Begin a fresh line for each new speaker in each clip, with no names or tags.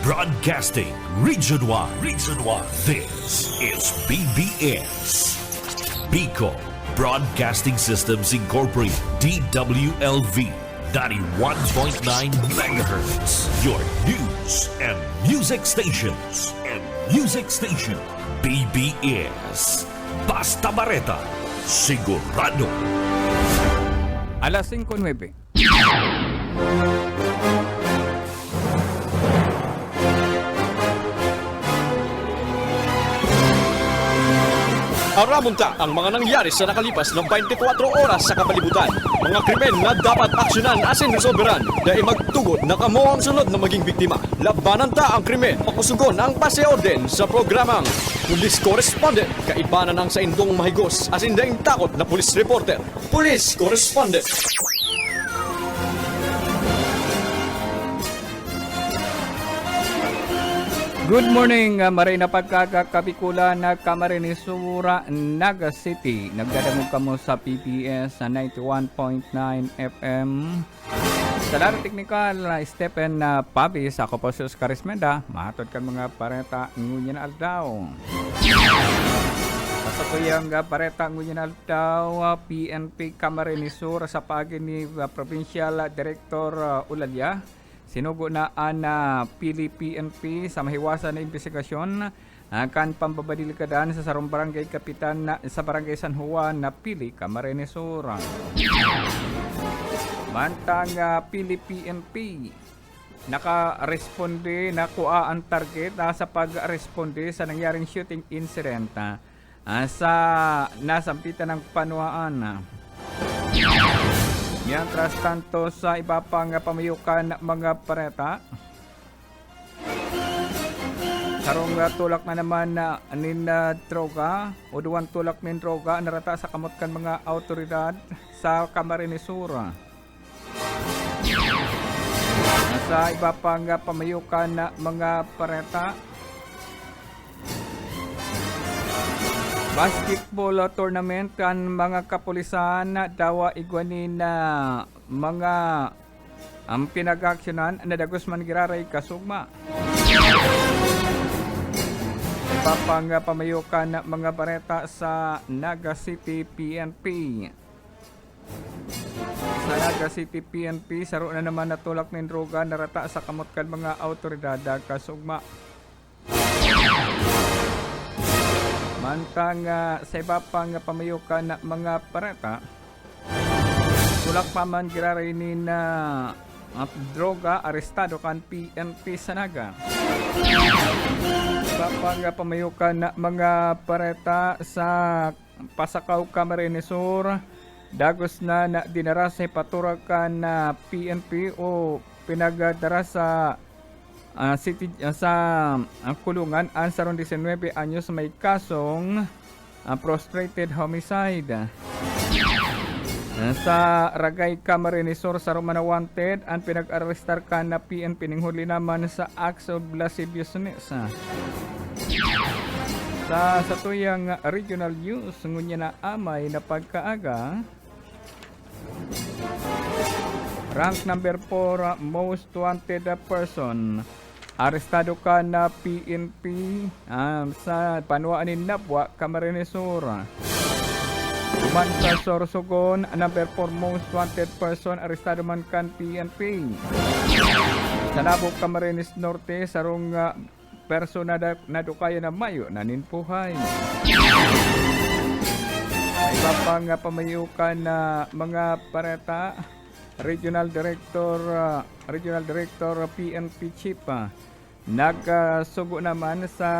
Broadcasting Region 1. Region 1. This is BBS. Bicol Broadcasting Systems Incorporated. DWLV 91.9 MHz. Your news and music stations. BBS. Basta Bareta. Sigurado.
Alas 5:09.
Aramunta ang mga nangyari sa nakalipas ng 24 oras sa kapalibutan. Mga krimen na dapat aksyonan asin resolveran dahil magtugot na kamo ang sunod na maging biktima. Labanan ta ang krimen. Pakusugon ang paseorden sa programang Police Correspondent. Kaibanan ang sa indong mahigos asin daing takot na police reporter. Police Correspondent.
Good morning, maray na pagkakapikula na Camarinesura, Naga City. Nagdadamog kamo sa PPS sa 91.9 FM. Sa laro teknikal, Stephen Pabis, ako po si Oscar Ismenda. Mahatod kan mga pareta ngunyan aldaw. Sa tuyang pareta ngunyan aldaw, PNP Camarinesura sa pagi ni Provincial Director Ulalya. Sinugo na ang Pili PNP sa mahiwasan na investigasyon kan pambabadilikadan sa sarong barangay kapitan sa barangay San Juan na Pili, Camarinesura. Mantang Pili PNP naka-responde na kuha ang target sa pag-responde sa nangyaring shooting incident sa nasampitan ng Panuaan. Mientras tanto sa iba pang pamayukan mga pareta, sarong tulak na naman nin droga o duwan tulak nin droga narata sa kamotkan mga autoridad sa Camarinesura. Sa iba pang pamayukan mga pareta, basketball tournament kan mga kapulisan dawa igwanin na mga ang pinag-aksyonan na dagos man giraray kasugma. Ipapang pamayukan mga bareta sa Naga City PNP. Sa Naga City PNP, saro na naman natulak ng droga narata sa kamotkan mga autoridad kasugma. Mantang sa iba pang pamayukan na mga pareta, tulak pa man girarinin na droga, arestado kan PNP sa Naga. Iba pang pamayukan na mga pareta sa Pasakaw, Camarinesura, dagos na dinara sa ipaturakan na PNP o pinagdara sa city sa kulungan ang sarong 19 anyos may kasong prostrated homicide. Sa Ragay, Camarinesura sa Romana wanted ang pinag-arrestar ka na PNP ning huli naman sa acts of lasciviousness. Sa tuyang regional news ngunya na amay na pagkaaga, rank number 4 most wanted person. Arestado ka na PNP sa Panuaan ni Nabwa, Camarinesura. Uman sa Sorsogon, number 4 most wanted person. Arestado man kan PNP. Sa Nabok, Camarines Norte, sarong persona na dukaya na mayo naninpuhay. Iba pang pamayukan na mga pareta. Regional Director PNP Chief nagsugo naman sa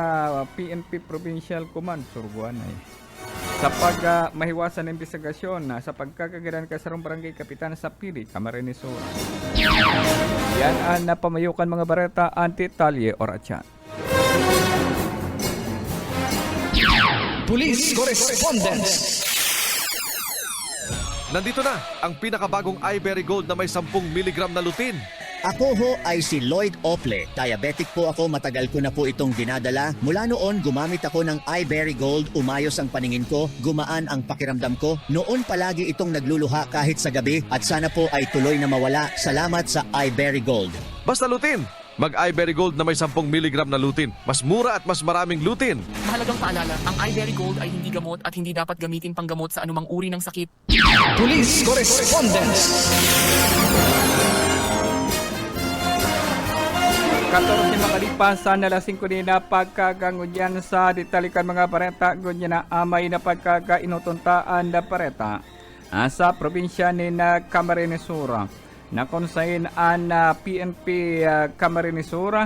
PNP Provincial Command Surguanay sa mahiwasan ng investigasyon sa pagkakagiran kasarong barangay kapitan sa Pili, Camarinesura. Yan ang napamayukan mga bareta anti-talye or atyan.
Police Correspondent.
Nandito na ang pinakabagong iBerry Gold na may 10 mg na lutein.
Ako ho ay si Lloyd Ople. Diabetic po ako, matagal ko na po itong dinadala. Mula noon, gumamit ako ng iBerry Gold, umayos ang paningin ko, gumaan ang pakiramdam ko. Noon palagi itong nagluluha kahit sa gabi at sana po ay tuloy na mawala. Salamat sa iBerry Gold.
Basta lutein, Mag-iBerry Gold na may 10 mg na lutein. Mas mura at mas maraming lutein.
Mahalagang paalala, ang iBerry Gold ay hindi gamot at hindi dapat gamitin panggamot sa anumang uri ng sakit.
Police Correspondence.
14 makalipas sa alas 5 din na pagkagangunyan sa ditalikan mga pareta gunyan na amay na pagkakainutuntaan na pareta sa probinsya ni na Camarines Sur na konsayin an PNP Camarines Sur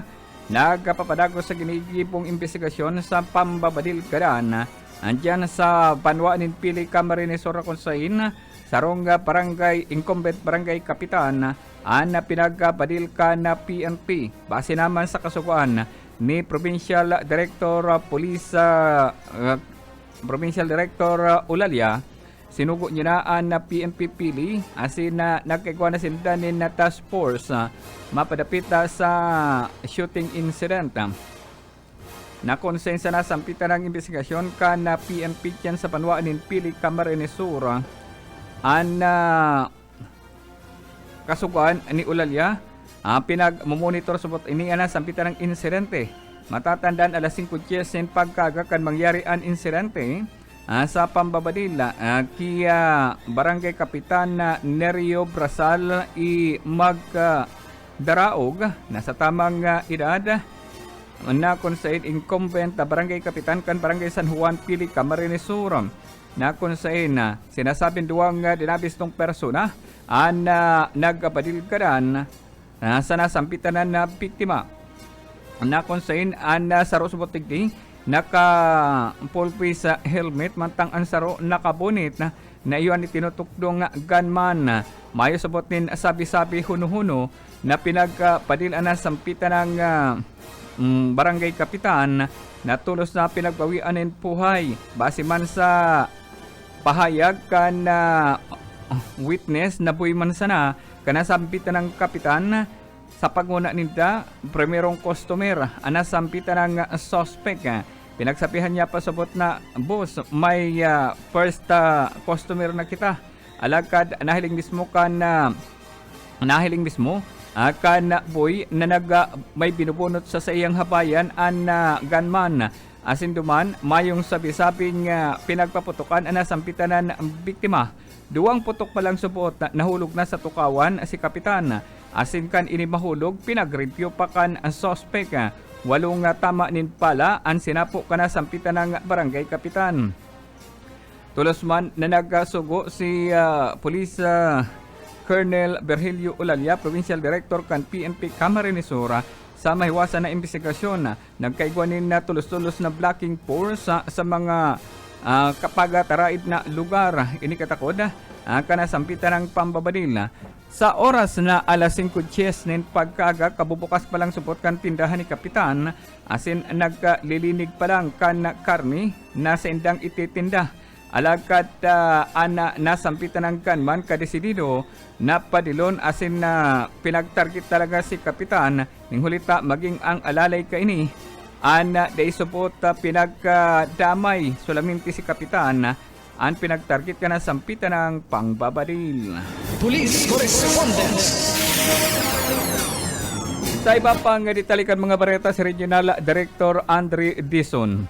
nagpapadago sa ginigibong investigasyon sa pambabadil kadan andyan sa Banwaanin Pili Camarines Sur konsayin sarong barangay incumbent barangay kapitan ang pinagpadil ka na PNP base naman sa kasukuan ni Provincial Director Police Provincial Director Ulalia. Sinugo niya na PNP Pili asin na nagkagawa na sindanin na task force mapadapit sa shooting incident. Nakonsensa na sampitan ng investigasyon ka na PNP dyan sa Banwaanin Pili Camarines Sur kasukuan ni Ulalia pinag-monitor subot ini ana sampitan ng insidente. Matatandaan alas 5:10 pagkagakan mangyari an insidente sa pambabadila kiya barangay kapitan Nerio Brasal i magdaraog na sa tamang edad na konsain incumbent barangay kapitan kan barangay San Juan Pili Camarines Sur na konsain sinasabing duwang dinabis ng persona ang nagpadil kadan sa nasampitan na biktima na konsain ang saro subot tigdi naka-pulpi sa helmet mantang ang saro nakabunit na iyon tinutukdong gunman mayo sabot nin sabi-sabi huno-huno na pinagpadilan na sampitan ng barangay kapitan na tulos na pinagbawian ng puhay base man sa pahayag kan witness na buhay man sana kanasampitan ng kapitan sa pagmuna nila primerong customer anasampitan ng suspect pinagsabihan niya pasabot na boss may first customer na kita alagad nahiling mismo kan boy na may binubunot sa iyang habayan an gunman asin duman mayong sabi-sabing pinagpaputukan anasampitan ng biktima. Duwang putok pa lang subuot na nahulog na sa tukawan si kapitan. Asin kan ini mahulog, pinag-review pa kan ang suspect. Walong tama nin pala ang sinapo ka na sampitan ng barangay kapitan. Tulos man na nagsugo si Police Colonel Virgilio Ulalia, Provincial Director kan PNP Camarines Sur sa mahiwasan na investigasyon. Nagkaigwanin na tulos-tulos na blocking force sa mga kapag taraid na lugar ini katakod kanasampitan ng pambabadil sa oras na alas 5:10 nin pagkaga kabubukas pa lang supot kan tindahan ni kapitan asin naglilinig pa lang kan karni na sa indang ititinda alagad ana nasampitan ng gunman kadesidido na padilon asin na pinagtarget talaga si kapitan ning hulita maging ang alalay kaini ana day supot pinagdamay sulaminti si kapitan ang pinagtarget ka na sampitan ng pangbabadil.
Police Correspondence.
Sa iba pang ditalikan mga bareta si Regional Director Andre Dison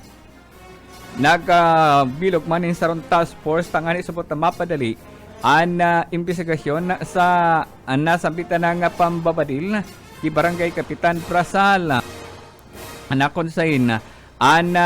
nagbilog man sa ron task force tangani supot na mapadali ang investigasyon sa nasampitan ng pambabadil di Barangay Kapitan Brasal. Nakonsain ang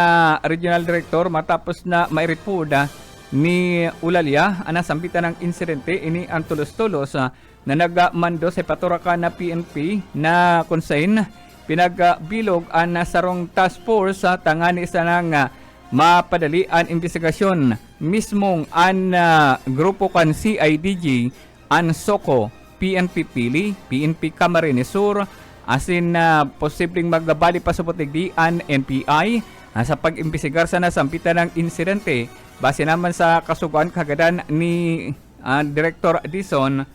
Regional Director matapos na mairepoda ni Ulalia nasampitan ng insidente ini ang tulos-tulos na nagmando sa paturakan na PNP na konsain pinagbilog ang sarong task force tangani sa nang mapadali ang investigasyon mismong ang grupo kan CIDG ang SOCO PNP Pili PNP Camarines Sur asin posibleng magbabali pa sa putigdi ang NPI sa pag-imbestigar sa nasampitan ng insidente base naman sa kasuguan kagadan ni Director Dison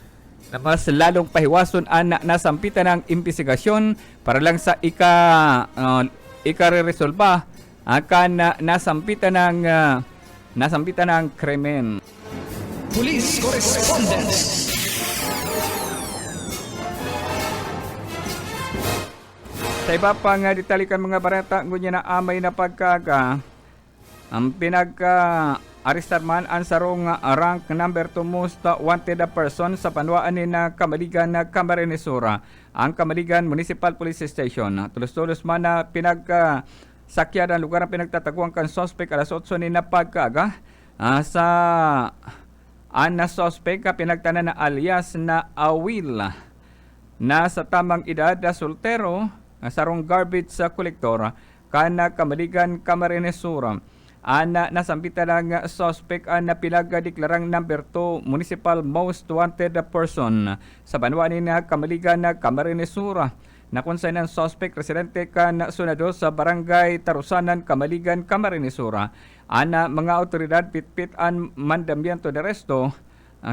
na mas lalong pahiwason ang nasampitan ng imbestigasyon para lang sa ika-resolba akan nasampitan ng krimen.
Police Correspondence.
Sa iba pang detalikan mga barata, ngunya na amay na pagkaga, ang pinagka-aristar man ang sarong rank number 2 most wanted person sa panwaan ni na Kamaligan na Camarines-Sur, ang Kamaligan Municipal Police Station. Tulos-tulos man na pinagka-sakya ang lugar ang pinagtataguan kan suspect alas 8 ni na pagkaga sa na suspect pinagtanan na alias na Awil na sa tamang edad na soltero sarong garbage sa kolektor kana Kamaligan Camarines-Sur. Ana nasambita ng suspect na pinagdeklarang number 2 municipal most wanted person sa banwa ni na Kamaligan na Camarines-Sur. Nakunsay ng suspect residente kan Sunado sa barangay Tarusanan, Kamaligan, Camarines-Sur. Ana mga otoridad pitpit ang mandamiento de resto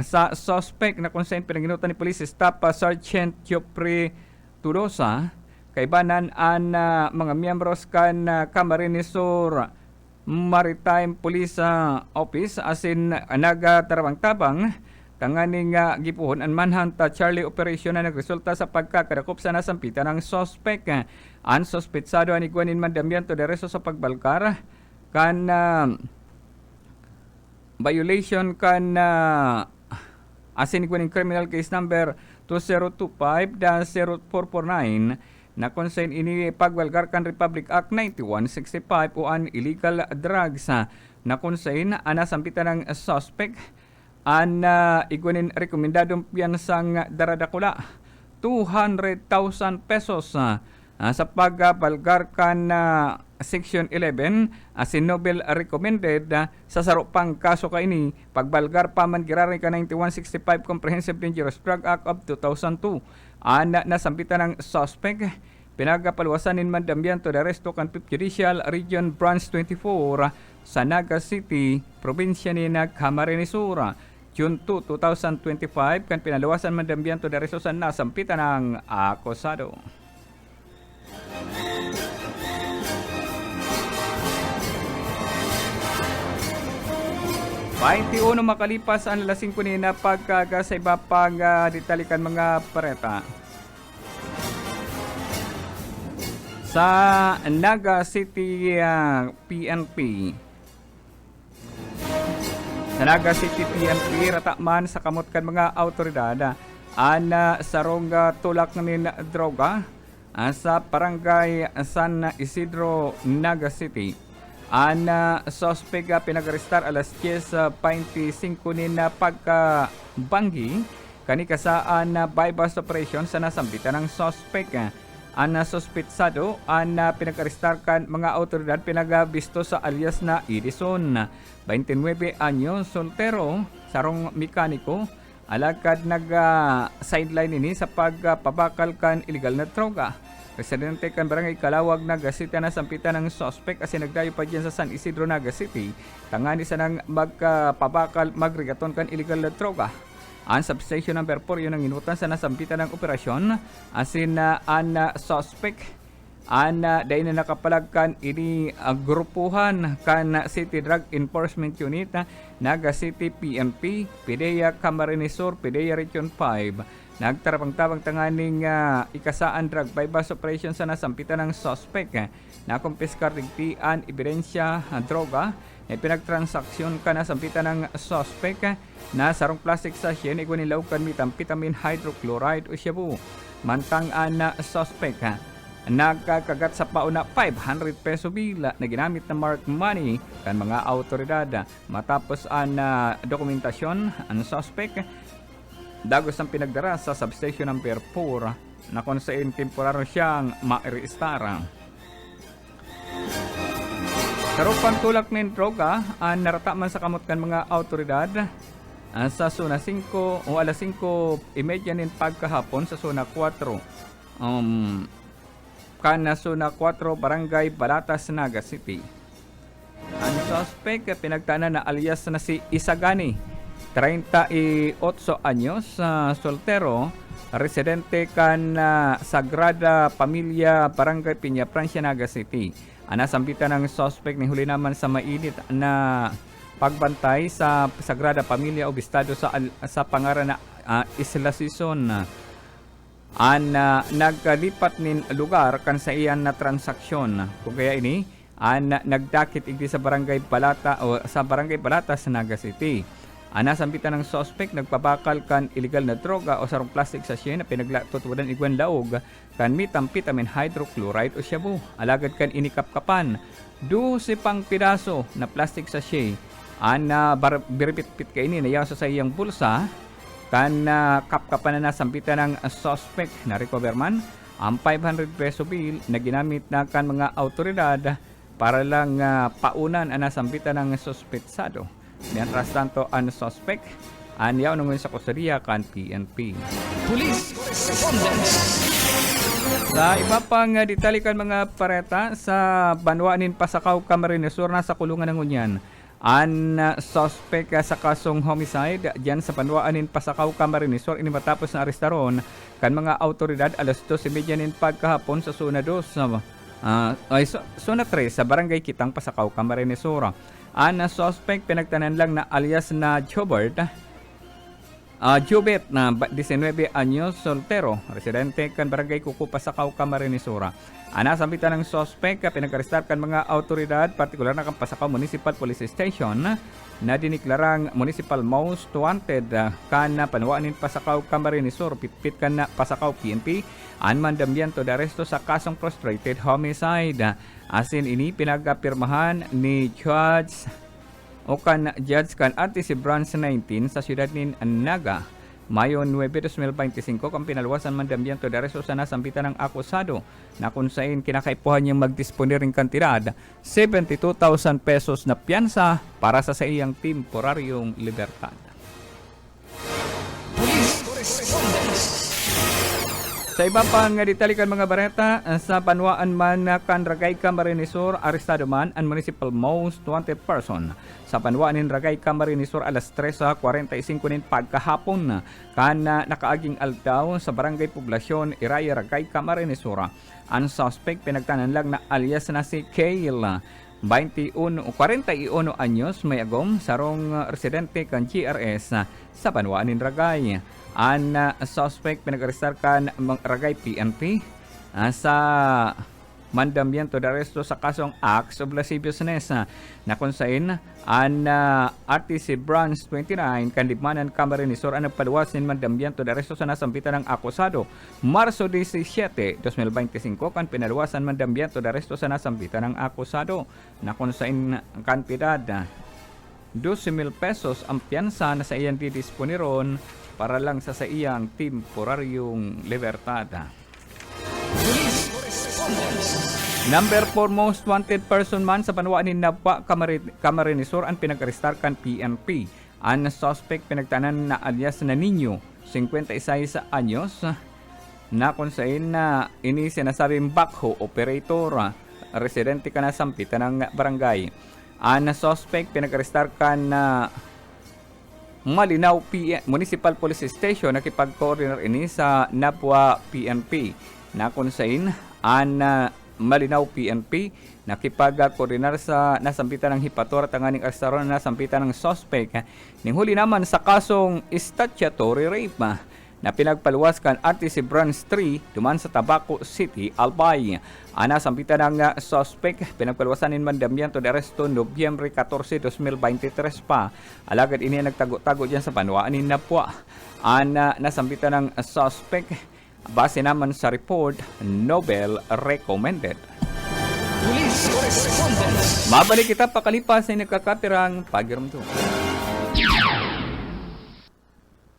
sa suspect na kung saan pinanginutan ni Police Staff Sergeant Jopre Tudosa kaibanan ang mga miyembros kan Camarines-Sur Maritime Police Office asin nagatarabang-tabang tanganing gipuhon ang manhunt Charlie operation na nagresulta sa pagkakadakop sa nasampitan ng suspect. Ang suspetsado ani guanin mandamiento de resto sa pagbalkar kan violation kan asin guanin criminal case number 2025-0449 na konsen ini pagwalgar kan Republic Act 9165 o an illegal drugs na konsen nasampitan ng suspect an iguanin rekomendadong piyansang daradakula 200,000 pesos sa pagbalgar kan Section 11 asin Nobel recommended sa sarupang kaso kaini pagbalgar paman girari ka 9165 Comprehensive Dangerous Drug Act of 2002. Nasampitan ng suspect pinagapalwasanin mandambiento de resto kan Judicial Region Branch 24 sa Naga City, probinsya ni Camarines-Sur. June 2, 2025 kan pinalawasan mandambiento de resto sa nasampitan ng akusado. Painti-uno makalipas ang alas 5 ni na pagkaga sa iba pang detalikan mga pareta. Sa Naga City PNP. Sa Naga City PNP, rataman sa kamot kan mga autoridad ana sarong tulak ng droga sa barangay San Isidro, Naga City. Ana suspect pinag-arestar alas 10:25 ni na pagkabanggi kani kasaan na bypass operation sa nasambitan ng suspect. Ana suspetsado ana pinag-arestar kan mga autoridad pinagabisto sa alias na Edison, 29 anyos, soltero, sarong mekaniko, alagad sideline ini sa pagpabakal kan illegal na droga. Residente kan barangay Kalawag, Naga City na sampitan ng suspect kasi nagdayo pa dyan sa San Isidro, Naga City. Tangani sa nang magpabakal magrigaton kan illegal na droga. Ang substation number 4 yun ang inutan sa nasampitan ng operasyon. Asin ang suspect dahil na nakapalagkan ini grupuhan kan City Drug Enforcement Unit, Naga City PNP, PDEA Camarines-Sur, PDEA Region 5. Nagtarapang-tabang tanganing ikasaan drug bypass operation sa nasampitan ng suspect na kumpiskar digtian ebidensya droga na pinagtransaksyon ka nasampitan ng suspect na sarong plastic sachet iguanilaw kan methamphetamine hydrochloride o shabu. Mantang na suspect nagkakagat sa pauna 500 peso bila na ginamit na mark money kan mga autoridad. Matapos ang dokumentasyon ang suspect dagos ang pinagdara sa substation number 4 na kung saan temporaryo siyang ma-reistara. Karupang tulak ng droga ang narataman sa kamot kan mga autoridad sa zona 5 o alas 5:30 nin pagkahapon sa zona 4 kana zona 4 barangay Balatas, Naga City. Ang suspect pinagtanan na alias na si Isagani, 38 anyos, soltero, residente kan Sagrada Familia, Barangay Piña Francia, Naga City. Nasambitan ng suspect ni huli naman sa mainit na pagbantay sa Sagrada Familia Obistado sa pangaran na Isla Sison. nagkalipat nin lugar kan sa iyan na transaksyon. Kung kaya ini nagdakit igdi sa barangay Balata o sa barangay Balata sa Naga City. Nasampitan ng suspect nagpabakal kan illegal na droga o sarong plastic sachet na pinagtutudan igwan laog kan methamphetamine hydrochloride o shabu. Alagad kan inikapkapan 12 pang piraso na plastic sachet. Biripit-pit ka ini na sa iyang bulsa kan kapkapan na nasampitan ng suspect na recover man ang 500 peso bill na ginamit na kan mga autoridad para lang paunan ang nasampitan ng suspetsado. Mientras tanto, ang suspect yaw nungun sa kusuriya kan PNP.
Police correspondence.
Sa iba pang detalikan mga pareta sa Banwaanin Pasakaw, Camarines Sur, nasa kulungan ng unyan. Ang suspect sa kasong homicide dyan sa Banwaanin Pasakaw, Camarines Sur, ini matapos na arestaron kan mga autoridad alas 12:30 nin pagkahapon sa Zona 2 Zona 3 sa Barangay Kitang, Pasakaw, Camarines Sur. Ang suspect pinagtanan lang na alias na Jobert na 19 anyos, soltero, residente kan Barangay Kuku, Pasakaw, Camarines Sur. Nasampitan ng suspect pinag-arestar kan mga autoridad, partikular na kan Pasakaw Municipal Police Station na diniklarang Municipal Most Wanted kan Panwaanin Pasakaw, Camarines Sur, pitpit kan na Pasakaw PNP ang mandambiento de aresto sa kasong frustrated homicide. Asin ini pinagapirmahan ni Judge kan RTC Branch 19 sa siyudad ni Naga Mayo 9, 2025 kung pinalwasan mandambiento de aresto sa nasampitan ng akusado na kung saan kinakaipuhan niyang magdisponer ng kantidad 72,000 pesos na piyansa para sa iyang temporaryong libertad.
Police correspondence.
Sa iba pang detalikan mga bareta, sa Banwaan man kan Ragay, Camarines Sur, arestado man ang Municipal Most Wanted person. Sa Banwaanin Ragay, Camarines Sur, alas 3:45 nin pagkahapon kan nakaaging aldaw sa Barangay Poblasyon, Iraya, Ragay, Camarines Sur. Ang suspect pinagtanan lang na alias na si Kale, 41 anyos, may agom, sarong residente kan GRS sa Banwaanin Ragay. Ang suspect pinag-arestar kan Ragay PNP sa mandambiento de aresto sa kasong acts of lasciviousness na kung saan ang RTC Branch 29 kanlibmanan Camarines Sur ang nagpaluwasin mandambiento de aresto sa nasampitan ng akusado Marso 17, 2025 kan pinaluwasan mandambiento de aresto sa nasampitan ng akusado na kung saan ang kantidad 12,000 pesos ang piyansa na sa iyang didisponiron para lang sa iyang temporaryong libertad.
Police correspondence.
Number 4 most wanted person man sa Banwaanin Nabwa, Camarines Sur ang pinag-arestar kan PNP. Ang suspect pinagtanan na alias na Niño, 56 anyos, na kung saan na ini sinasabing backhoe operator, residente ka na sampitan ng barangay. Ang suspect pinag-arestar kan na Malinaw Municipal Police Station nakipag-coordinate ini sa Nabwa PNP na kung saan ang Malinaw PNP nakipag-coordinate sa nasampitan ng hipator at ang arestaron na nasampitan ng suspect ning huli naman sa kasong statutory rape na pinagpaluwas kan RTC Branch 3 duman sa Tabaco City, Albay. Nasampitan ng suspect pinagpaluwasan ng mandambiento de aresto Nobyembre 14, 2023 pa. Alagad ini nagtago-tago diyan sa Banwaanin Nabwa. Nasampitan ng suspect base naman sa report Nobel recommended.
Police correspondence.
Mabalik kita pakalipas sa nagkakapirang pagiramdam.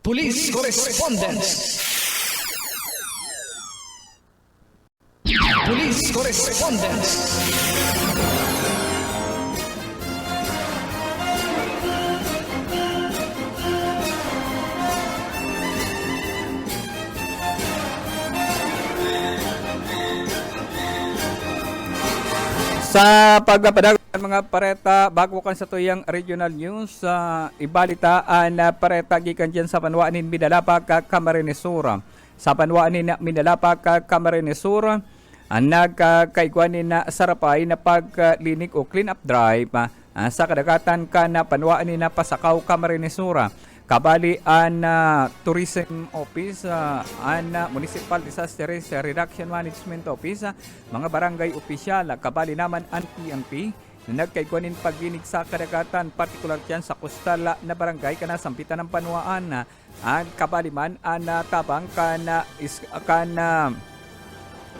Police correspondence. Police correspondence.
Sa pagpapadag mga pareta, bago kan sa tuyang regional news, ibalitaan na pareta gikan dyan sa Banwaanin Minalapa, Camarines Sur. Sa Banwaanin Minalapa, Camarines Sur, ang nagkaigwanin na sarapay na paglinig o clean up drive sa kadagatan ka na Banwaanin na Pasakaw, Camarines Sur. kabali an Tourism Office, an Municipal Disaster Risk Reduction Management Office, mga barangay opisyal, kabali naman ang PNP, na nagkaigwanin pagginig sa kadagatan, partikular dyan sa kustal na barangay kana sampitan ng Panuaan, ang kabali man an tabang kana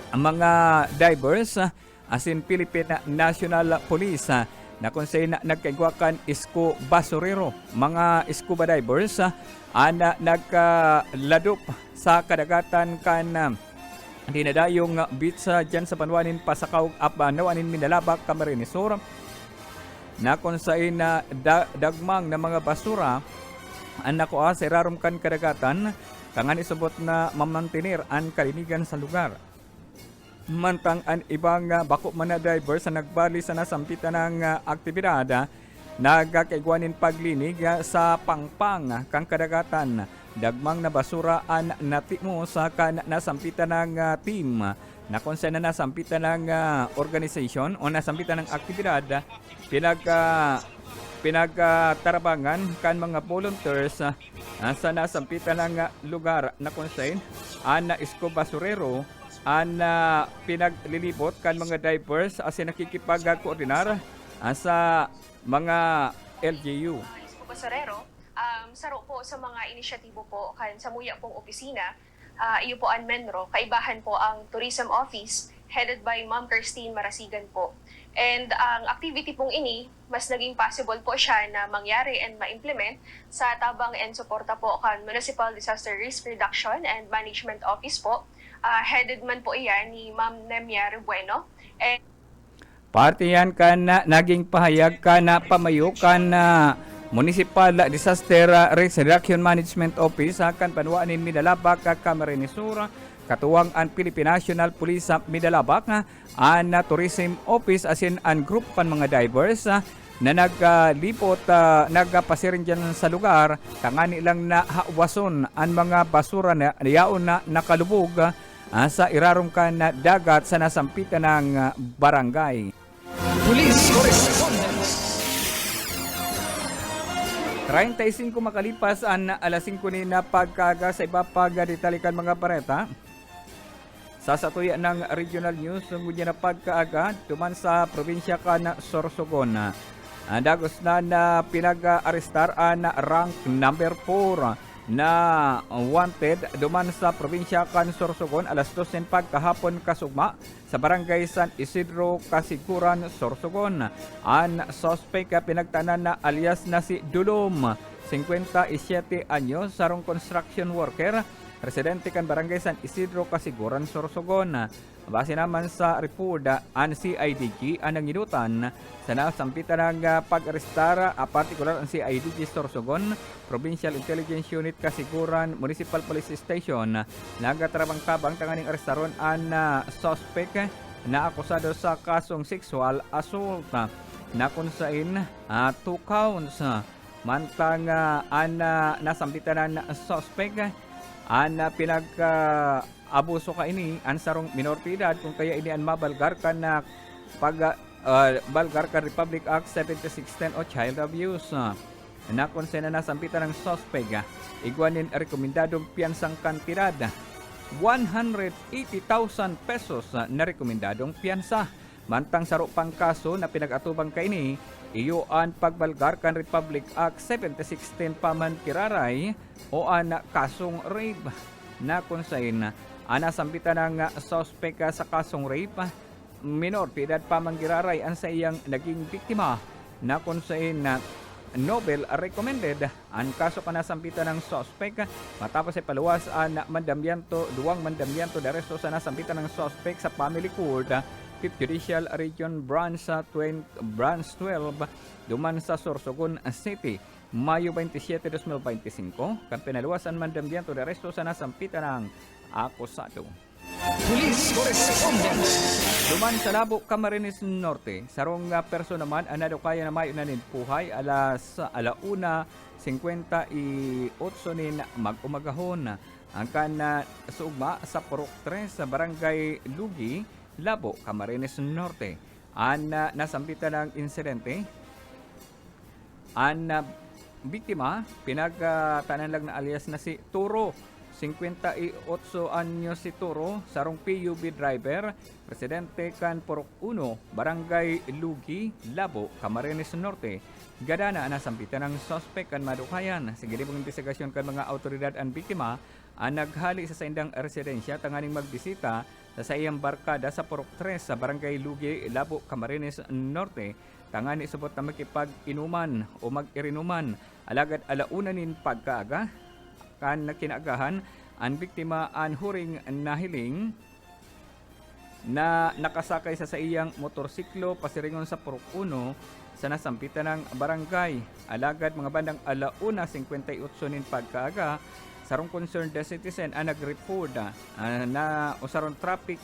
ang mga divers, as in Philippine National Police, na kung sa'yo na nagkaigwakan isko basurero, mga scuba divers, na nagladop sa kadagatan kan dinadayong beach dyan sa Panuanin, Pasakaw, Nawanin, Mindalabak, Camarines Sur, na kung sa'yo na dagmang na mga basura ang nakuha sa irarom kan kadagatan, kangan isubot na mamantinir ang kalinigan sa lugar. Mantang ang ibang bako man na divers na nagbali sa nasampitan ng aktibidad, nagkakaigwanin paglinig sa pangpang kang kadagatan. Dagmang na basura ang natimo sa nasampitan ng team na kung saan na nasampitan ng organization o nasampitan ng aktibidad, pinagtarabangan kan mga volunteers sa nasampitan ng lugar na kung saan ang isko basurero ang pinaglilibot kan mga divers as nakikipag-koordinar sa mga LGU.
Isko Basurero, saro po sa mga inisyatibo po kan sa muya pong opisina, iyo po ang Menro, kaibahan po ang Tourism Office headed by Ma'am Christine Marasigan po. And ang activity pong ini, mas naging possible po siya na mangyari and ma-implement sa tabang and suporta po kan Municipal Disaster Risk Reduction and Management Office po. Headed man po iyan ni Ma'am Nemia Rebueno. And
parte yan ka na naging pahayag ka na pamayo ka na Municipal Disaster Risk Reduction Management Office kan Panuanin, Mindalabak, Camarines Sur, katuwang ang Philippine National Police sa Mindalabak, ang Tourism Office asin ang group pan mga divers na naglipot, nagpasirin dyan sa lugar, kangani lang na hawason ang mga basura na yaon na nakalubog sa irarom ka na dagat sa nasampitan ng barangay.
Police Correspondence.
35 makalipas ang alas 5 ni na pagkaga sa iba pagditalikan mga bareta. Sa satuya ng regional news, ngunyan na pagkaaga, tuman sa probinsya ka na Sorsogon. Dagos na pinag-arestar ang rank number 4 na wanted duman sa probinsya kan Sorsogon alas 2 pagkahapon kasugma sa barangay San Isidro, Kasiguran, Sorsogon. Ang suspect pinagtanan na alias na si Dulom, 57 anyos, sarong construction worker, residente kan barangay San Isidro, Kasiguran, Sorsogon. Base naman sa report, ang CIDG ang nanginutan sa nasampitan ng pag-arestar, partikular ang CIDG Sorsogon, Provincial Intelligence Unit Kasiguran, Municipal Police Station, nagatrabang-tabang tanganing arestaron ang suspect na akusado sa kasong sexual assault na kung saan 2 counts. Mantang ang nasampitan ng suspect ang pinag-abuso ka ini ang sarong minor de edad, kung kaya ini ang mabalgar ka na Balgar ka Republic Act 7610 o child abuse. Na kung saan na nasampitan ng suspect, igwanin rekomendadong piyansang kantidad 180,000 pesos na rekomendadong piyansa. Mantang saro pang kaso na pinag-atubang ka ini, iyo ang pagbalgar kan Republic Act 7610 paman kiraray o ang kasong rape, na kung saan nasampitan ng suspect sa kasong rape, minor de edad paman kiraray ang sa iyang naging biktima, na kung saan Nobel recommended ang kaso ka nasampitan ng suspect matapos ay paluwas ang mandamyanto, 2 mandamyanto de aresto sa nasampitan ng suspect sa Family Court 5th Judicial Region Branch 12 duman sa Sorsogon City, Mayo 27, 2025, kan pinaluwasan mandamyanto de aresto sa nasampitan ng akusado.
Police Correspondence.
Duman sa Labo, Camarines Norte, sarong perso naman ang nadukaya na mayo na ninpuhay alas 1:58 nin mag-umagahon. Ang kana sugma sa Purok 3 sa Barangay Lugi, Labo, Camarines Norte. Ang nasampitan ng insidente, ang biktima, pinagtanan lang na alias na si Turo. 58 anyos si Turo, sarong PUV driver, residente kan Purok 1, Barangay Lugi, Labo, Camarines Norte. Gadana nasampitan ng suspect kan madukayan. Sige pong investigasyon kan mga autoridad ang biktima ang naghali sa saindang residensya tanganing magbisita sa iyang barkada sa Purok 3 sa Barangay Lugi, Labo, Camarines Norte. Tangani subot na makipag-inuman o mag-irinuman. Alagad alauna nin pagkaaga kan kinagahan ang biktima ang huring nahiling na nakasakay sa iyang motorsiklo pasiringon sa Purok 1 sa nasampitan ng barangay. Alagad mga bandang alauna 58 nin pagkaaga sarong concerned citizen ang nag-report na usaron traffic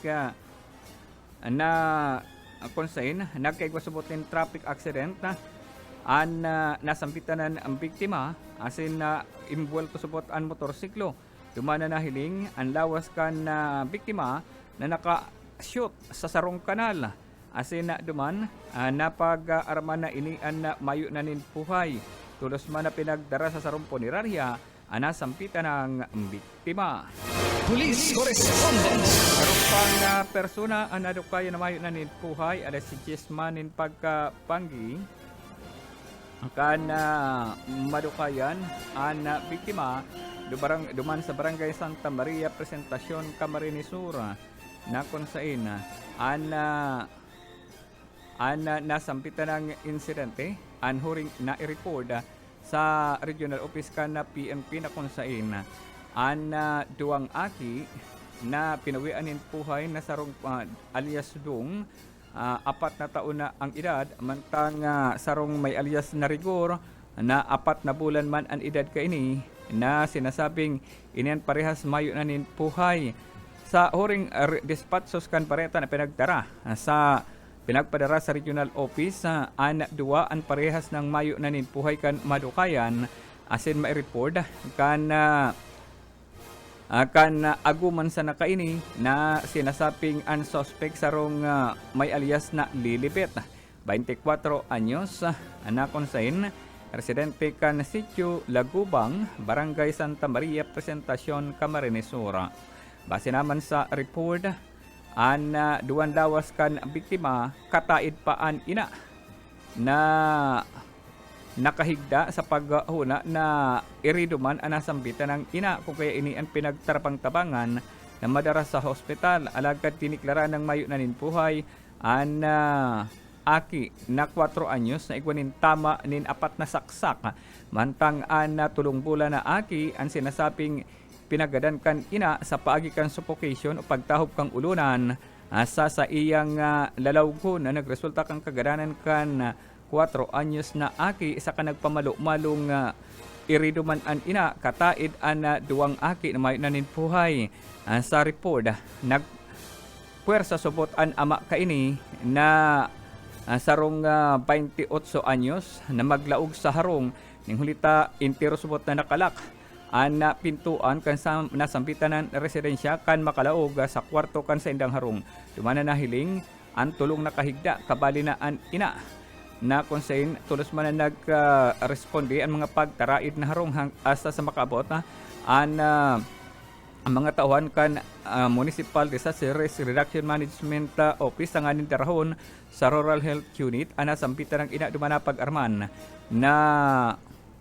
na concern nagkaigwasubot nin traffic accident ang nasampitanan ang biktima asin na involved subot ang motorsiklo. Dumana na hiling ang lawas kan na biktima na naka-shoot sa sarong kanal. Asin na duman napag-arman na inian na mayo na nin puhay. Tulos man na pinagdara sa sarong punerarya ang nasampitan ng biktima.
Police Correspondence.
Karon pang persona ang nadukaya na mayo na nin puhay alas si Chisman nin pagkapanggi kan madukayan ang biktima duman sa Barangay Santa Maria Presentacion, Camarines Sur na kung saan nasampitan ng insidente ang huring na i-report sa Regional Office kan na PNP na kung saan ang duwang aki na pinawian nin puhay na sarong alias Dung 4 na taon na ang edad, mantang sarong may alias na rigor na 4 na bulan man ang edad kaini na sinasabing inian parehas mayo na nin puhay. Sa huring dispatchos kan pareta na pinagdara sa pinagpadara sa regional office an duwa ang parehas ng mayo na nin puhay kan madukayan asin mai-report kan aguman sa nakaini na sinasabing ang suspect sarong may alias na Lilibet, 24 anyos, na konsain, residente kan sitio Lagubang, Barangay Santa Maria Presentacion, Camarines Sur. Base naman sa report, ang duwan lawas kan biktima kataid pa an ina na nakahigda sa paghuna na iriduman ang nasambitan ng ina kung kaya ini ang pinagtarapang-tabangan na madara sa hospital. Alagad tiniklara ng mayo na ninpuhay ang aki na 4 anyos na igwanin tama nin 4 na saksak. Mantang an tulong bulan na aki ang sinasabing pinagadan kan ina sa paagi kan suffocation o pagtahob kang ulunan sa iyang lalawgon na nagresulta kang kagadanan kan 4 anyos na aki sa kanagpamalo-malong iriduman an ina kataid an duwang aki na may naninpuhay. Sa report nagpuwersa subot an ama kaini na sarong 28 anyos na maglaog sa harong ning hulita intero subot na nakalak an pintuan kan sa nasampitan ng residensya kan makalaog sa kwarto kan sa indang harong. Dumana na hiling ang tulong nakahigda kabali na an ina na konsain tulos man na nag-responde ang mga pagtaraid na harong hasta sa makaabot ang mga tauhan kan Municipal Disaster Risk Reduction Management Office ang aning darahon sa Rural Health Unit ana sampitan ng ina dumana pag-arman na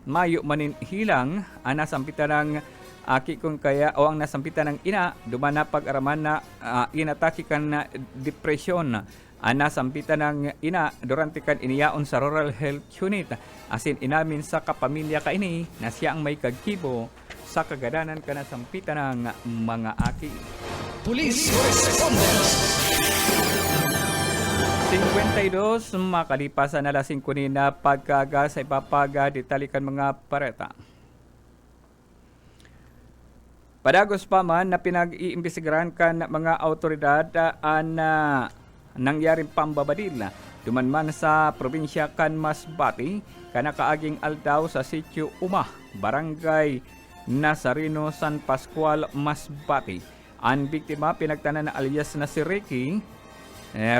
mayo manin hilang ana sampitan ng aki kung kaya o ang nasampitan ng ina dumana pag-arman na inatake kan na depression. Nasampitan ng ina durante kan iniyaon sa Rural Health Unit asin inamin sa kapamilya kaini na siya ang may kagkibo sa kagadanan ka nasampitan ng mga aki.
Police Correspondence.
52 makalipasan na alas 5 na pagkaga sa ipapaga ditalikan mga pareta. Padagos pa man na pinag-iimbestigahan kan mga autoridad nangyaring pambabadil duman man sa probinsya kan Masbate kanakaaging aldaw sa sitio Umah, Barangay Nazareno, San Pascual, Masbate. Ang biktima pinagtanan na alias na si Ricky,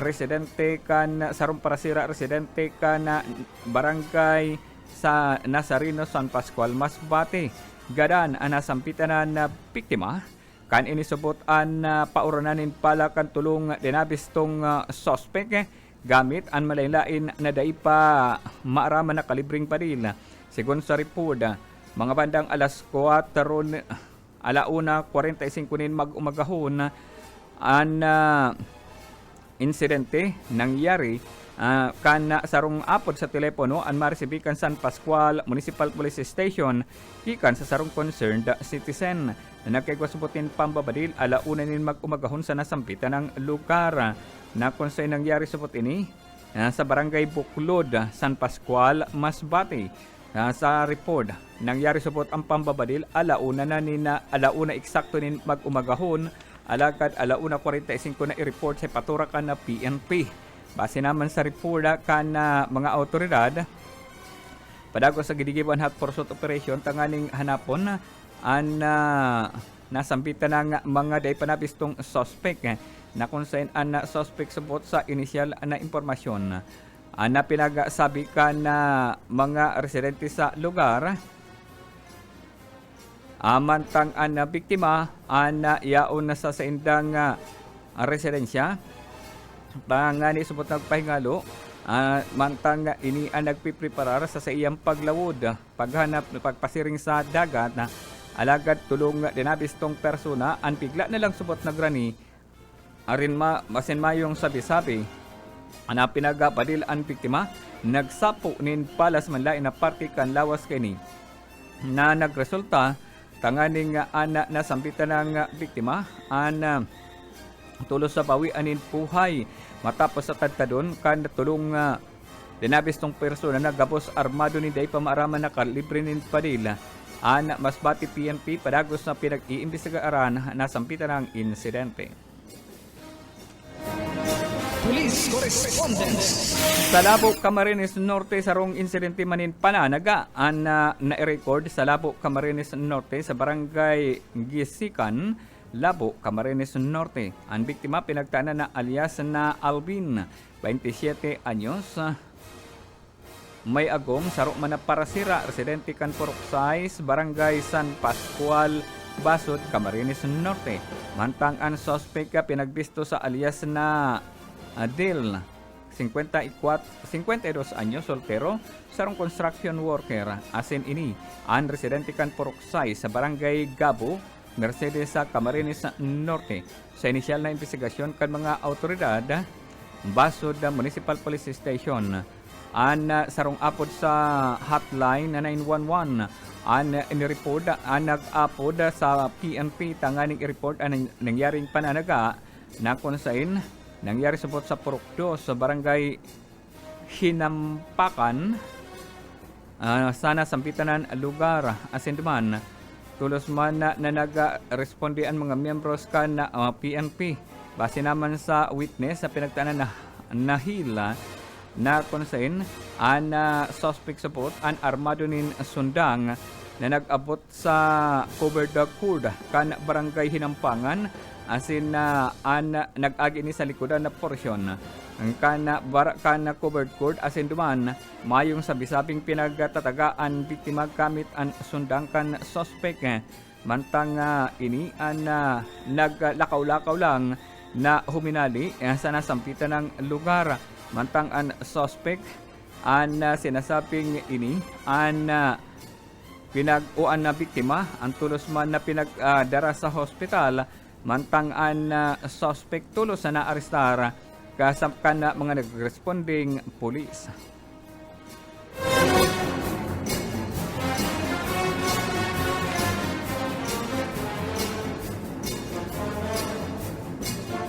residente kan Sarong Parasira, residente kan Barangay sa Nazareno San Pascual, Masbate. Gadan ang nasampitan na biktima kan inisubot an paurananin pala kan tulong dinabistong suspect gamit an malaylain na dai pa maaraman na kalibring baril. Sigon sa report, mga bandang alas 4 alauna 45 nin mag-umagahon an insidente nangyari kan sarong apod sa telepono an maresibikan San Pascual Municipal Police Station gikan sa sarong concerned citizen na nagkagwasubutin pambabadil alauna nin mag-umagahon sa nasampitan ng lugar na konsay nangyari subot ini sa barangay Buklod, San Pascual, Masbate. Sa report, nangyari subot ang pambabadil alauna na alauna eksakto nin mag-umagahon alagad alauna 45 na i-report sa paturakan na PNP. Base naman sa report kan mga autoridad, padago sa gidigiban hot pursuit operation tanganing hanapon an nasampitan ng mga day panabistong suspect na kung saan ang suspect subot sa inisyal na impormasyon na pinagsabi ka na mga residente sa lugar amantang ang biktima yaon na sa indang residensya pangani subot nagpahingalo mantang ini ang nagpipreparar sa iyang paglawod paghanap pagpasiring sa dagat na alagad tulong dinabistong persona ang bigla na lang subot nagrani arin masin mayong sabi-sabi na pinagapadil ang biktima nagsapo nin palas manlain na party kan lawas kini na nagresulta tanganing anak na sambitan ng biktima tulos sa bawi anin puhay matapos sa tadtadon kan tulong dinabistong persona na gabos armado ni day pamaaraman na kalibre nin padila Masbate PNP padagos na pinag-iimbestigaran na sampitan ng insidente.
Police Correspondence.
Sa Labo, Camarines Norte, sarong insidente manin pananaga ang na-record sa Labo, Camarines Norte sa barangay Gisikan, Labo, Camarines Norte. Ang biktima pinagtana na alias na Alvin, 27 anyos. May agom, sarong manaparasira, residente kan Poroksay, barangay San Pascual, Basod, Camarines Norte. Mantang ang suspect pinagbisto sa alias na Adil, 52 anyos, soltero, sarong construction worker. Asin ini, ang residente kan Poroksay sa barangay Gabo, Mercedes sa Camarines Norte. Sa inisyal na investigasyon kan mga autoridad, Basod Municipal Police Station, sarong apod sa hotline na 911, inireport, nag-apod sa PNP tanganing i-report ang nangyaring pananaga na konsain nangyari subot sa Purokdo sa barangay Hinampakan, sana sampitanan lugar. Asin duman tulos man na nag-responde ang mga miyembros kan PNP. Base naman sa witness sa pinagtanan na nahila na konsain ang suspect support ang armado nin sundang na nag-abot sa covered court kan barangay Hinampangan asin nag-agi ni sa likodan na porsyon kan covered court asin duman mayong sabi-sabing pinagtatagaan biktima gamit ang sundang kan suspect mantang ini ang naglakaw-lakaw lang na huminali sa nasampitan ng lugar. Mantang ang suspect ang sinasabing ini ang pinag-uan na biktima ang tulos man na pinagdara sa hospital. Mantang ang suspect tulos na naarestar kasapkan na mga nag-responding police.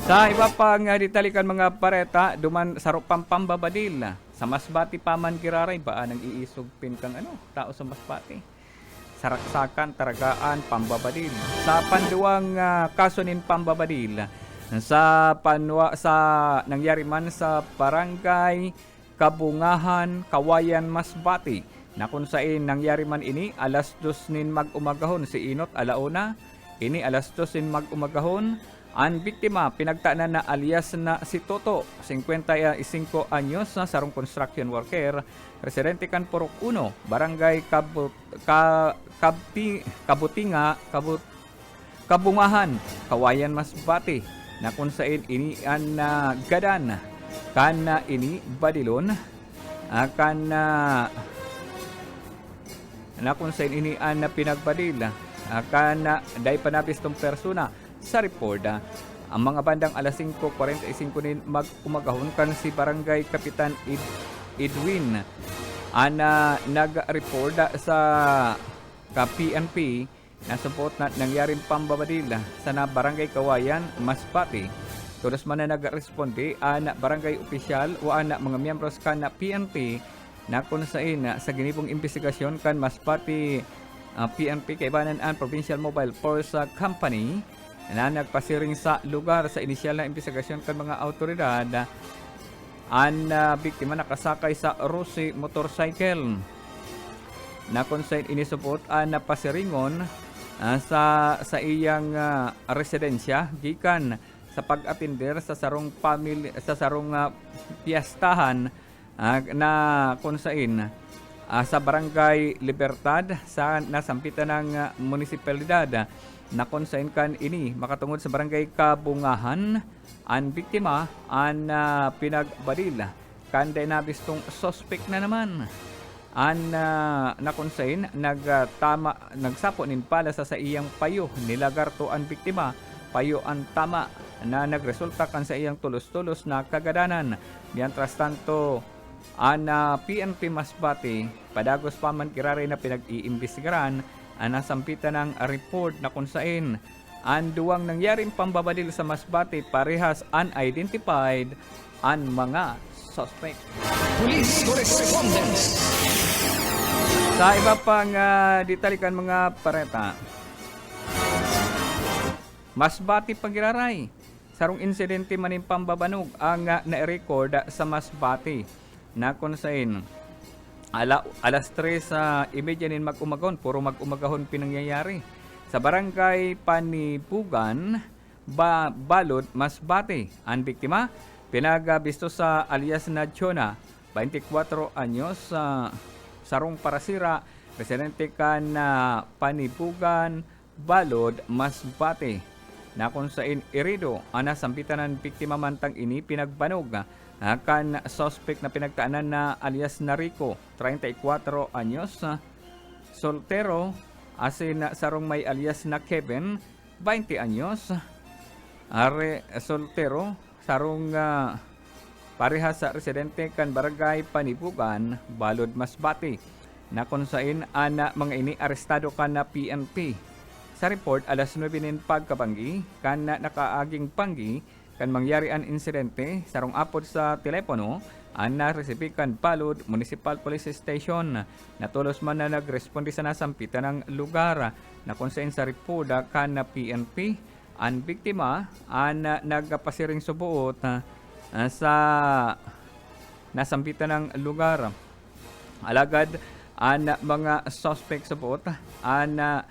Sa iba pang ditalikan mga pareta, duman sarupang pambabadil. Sa Masbate paman kiraray ba nang iisugpin kang tao sa Masbate? Saraksakan, taragaan, pambabadil. Sa panduang kaso nin pambabadil, sa nangyari man sa barangay Kabungahan, Kawayan, Masbate, na kung saan nangyari man ini, alas 2 nin mag-umagahon si Inot alauna, ini alas 2 nin mag-umagahon, Ang biktima pinagtaanan na alias na si Toto, 55 anyos, sarong construction worker, residente kan Purok 1, Barangay Kabungahan, Kawayan Masbate, na kung saan ini an gadan kan ini badilon kan na kung saan ini an pinagbadil kan dahil panabis tong persona sa report. Ang mga bandang alas 5:45 nin mag-umagahon kan si Barangay Kapitan Edwin nag-report sa PNP na support na nangyaring pambabadil sa na Barangay Kawayan, Masbate. Tulos man na nag-responde ang barangay opisyal o ang mga miyembros kan na PNP na kung saan sa ginibong investigasyon kan Masbate PNP kaibanan ang Provincial Mobile Force Company na nagpasiring sa lugar sa inisyal na investigasyon kan mga autoridad. Ang biktima nakasakay sa Rossi motorcycle na kung saan inisupot ang napasiringon sa iyang residensya gikan sa pag-atender sa sarong piyastahan na kung saan sa Barangay Libertad sa nasampitan ng munisipalidad na kung saan kan ini makatungod sa Barangay Kabungahan. Ang biktima ang pinagbadil kan nabistong suspect na naman ang nakonsain nagsapo nin pala sa iyang payo nilagarto ang biktima payo ang tama na nagresulta kan sa iyang tulos-tulos na kagadanan. Mientras tanto ang PNP Masbate padagos pa man kirari na pinag-iimbestigaran ang nasampitan ng report na kung saan ang duwang nangyaring pambabadil sa Masbate parehas unidentified ang mga suspect.
Police correspondence.
Sa iba pang ditalikan mga pareta, Masbate pagiraray. Sarong insidente manin pambabanog ang na-record sa Masbate na kung saan alas 3 imedya nin mag-umagon, puro mag-umagahon pinangyayari. Sa Barangay Panipugan, Balod, Masbate. Ang biktima, pinagabisto sa alias na Chona, 24 anyos, sarong parasira, residente kan Panipugan, Balod, Masbate. Na kung saan irido, ang nasampitan ng biktima mantang ini pinagbanog kan suspect na pinagtaanan na alias na Rico, 34 anyos, soltero, asin sarong may alias na Kevin, 20 anyos, soltero, sarong parehas sa residente kan Barangay Panipugan, Balod, Masbate, na kung saan mga ini arestado kan na PNP. Sa report, alas 9 nin pagkabanggi, kan nakaaging panggi, kan mangyari ang insidente, sarong apod sa telepono, ang naresipi kan Balod Municipal Police Station. Natulos man na nagresponde sa nasampitan ng lugar, na kung saan sa report kan na PNP, ang biktima, ang nagpasiring subuot sa nasampitan ng lugar. Alagad, ang mga suspect subuot, ang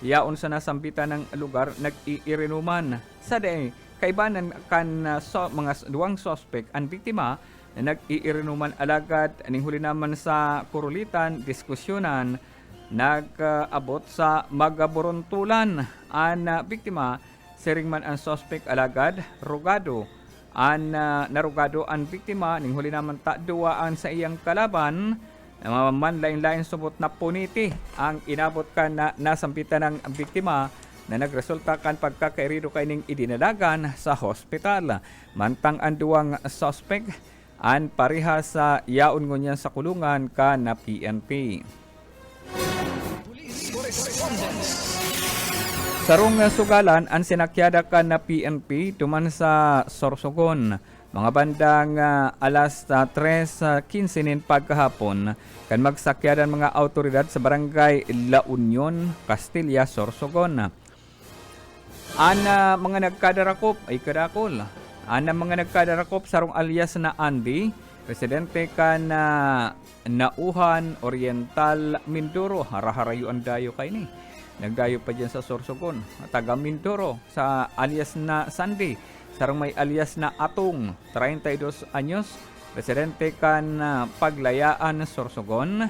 yaon sa nasampitan ng lugar nag-iirinuman sa day kaibanan kan mga duwang suspect ang biktima na nag-iirinuman alagad aning huli naman sa kurulitan diskusyonan nag-abot sa magaburuntulan ang biktima siring man ang suspect alagad rugado ang narugado ang biktima ning huli naman duwaan sa iyang kalaban man lain-lain subot na puniti ang inabot kan na nasampitan ng biktima na nagresulta kan pagkakairido kay ning idinalagan sa hospital. Mantang ang duwang suspect an parehas sa yaon ngunyan sa kulungan kan na PNP.
Police correspondence.
Sarong sugalan ang sinakyada kan na PNP tuman sa Sorsogon. Mga bandang alas 3:15 nin pagkahapon kan magsakyadan mga autoridad sa Barangay La Union, Castilla, Sorsogon. Ana mga nagkadarakop ay kadakol. Ana mga nagkadarakop sarong alias na Andy, residente kan Nauhan, Oriental, Mindoro, haraharayuan dayo kay ni. nagdayo pa dyan sa Sorsogon. Taga Mindoro sa alias na Sandy. Sarong may alias na Atong, 32 anyos. Residente kan Paglayaan, Sorsogon.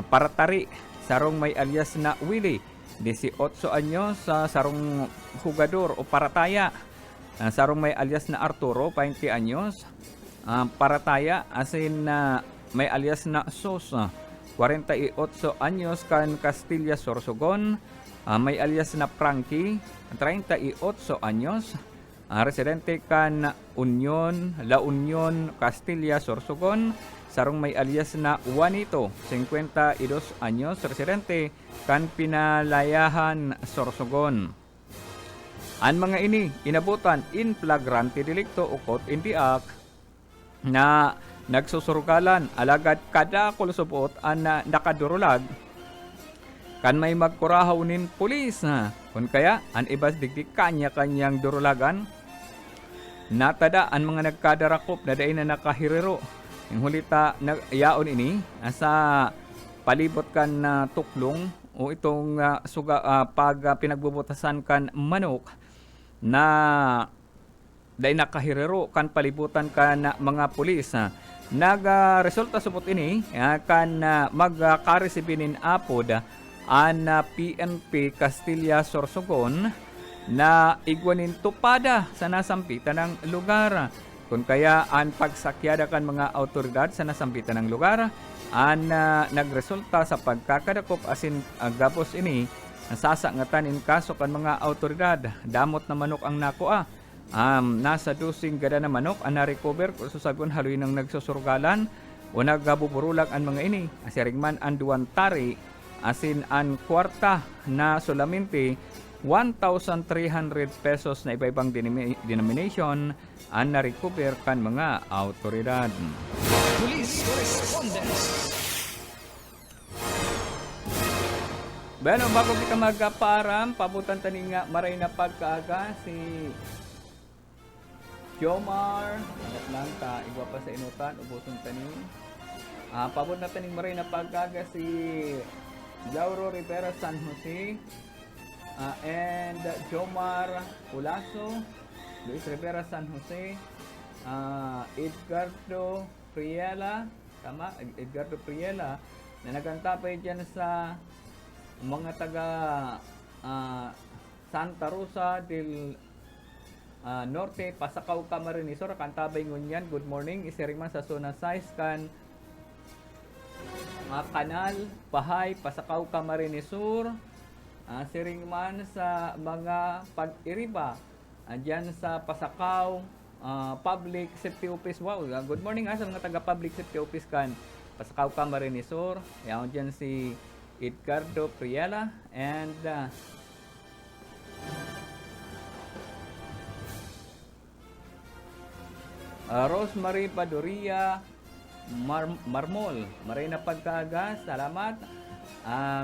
Paratari, sarong may alias na Willie, 18 anyos. Sarong Jugador o Parataya. Sarong may alias na Arturo, 20 anyos. Parataya, asin may alias na Sosa, 48 anyos kan Castilla, Sorsogon. May alias na Frankie, 38 anyos. Residente kan Union, La Union, Castilla, Sorsogon. Sarong may alias na Juanito, 52 anyos. Residente kan Pinalayahan, Sorsogon. Ang mga ini inabutan in flagrante delicto o caught in the act na nagsusurgalan alagad kada kulusupot ang nakadurulag kan may magkurahaw nin pulis kun kaya ang ibas digdig kanya-kanyang durulagan natada ang mga nagkadarakop na dain na nakahirero yung hulita yaon ini sa palibot kan tuklong o itong pag pinagbubutasan kan manok na dahil nakahirero kan palibutan kan mga pulis. Nag-resulta supot ini kan magkaresibinin apod an PNP Castilla, Sorsogon na igwanin tupada sa nasampitan ng lugar. Kung kaya ang pagsakyada kan mga autoridad sa nasampitan ng lugar ang nagresulta sa pagkakadakop asin gabos ini sasangatan in kaso kan mga autoridad. Damot na manok ang nakuha. Nasa dusing gada na manok ang na-recover kung susabon haluin ng nagsusurgalan o naggabuburulag ang mga ini. Asirigman ang duwantari asin ang kwarta na solamente 1,300 pesos na iba-ibang denomination ang na-recover kan mga autoridad.
Police correspondence.
Bueno, bago kita magparam, pabutan tani nga maray na pagkaaga si Jomar, lang ta, igwa pa sa inutan, ubuson tani. Pabot na tani maray na pagkaaga si Lauro Rivera San Jose and Jomar Ulaso, Luis Rivera San Jose, Edgardo Priela, tama, Edgardo Priela, na nagantapay dyan sa mga taga Santa Rosa del Norte, Pasakaw, Camarines Sur, kantabay ngunyan. Good morning, isiriman sa zona 6 kan Kanal, Bahay, Pasakaw, Camarines Sur. Siringman sa mga pag-iriba dyan sa Pasakaw Public Safety Office. Wow, good morning sa mga taga Public Safety Office kan Pasakaw, Camarines Sur. Yan dyan si Edgardo Priela and Rosemary Padoria Marmol. Maray na pagkaaga. Salamat.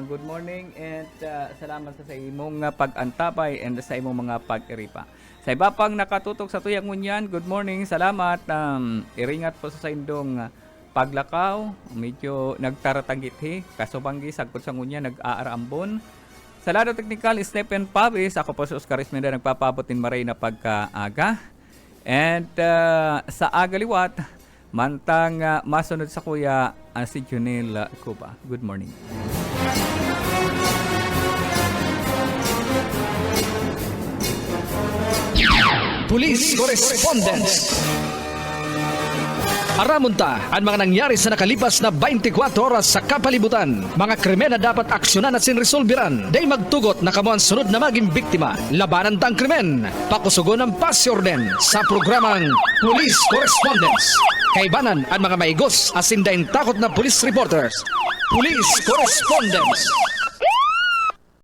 Good morning and salamat sa imong pag-antabay and sa imong mga pag-iripa. Sa iba pang nakatutok sa tuyang ngunyan, good morning. Salamat. Iringat po sa indong paglakaw, medyo nagtaratanggit kasubanggi sagkot sa ngunya nag-aarambon. Sa lado technical, Stephen Pavis, ako po si Oscar Ismenda, nagpapabotin maray na pagkaaga. And sa agaliwat, mantang masunod sa kuya si Junel Cuba. Good morning.
Police correspondence. Aramunta ang mga nangyari sa nakalipas na 24 oras sa kapalibutan. Mga krimen na dapat aksyonan at sinresolbiran. Day magtugot na kamo ang sunod na maging biktima. Labanan ta ang krimen. Pakusugon ang pasyorden sa programang Police Correspondence. Kaibanan ang mga maigos asin daing takot na police reporters. Police Correspondence.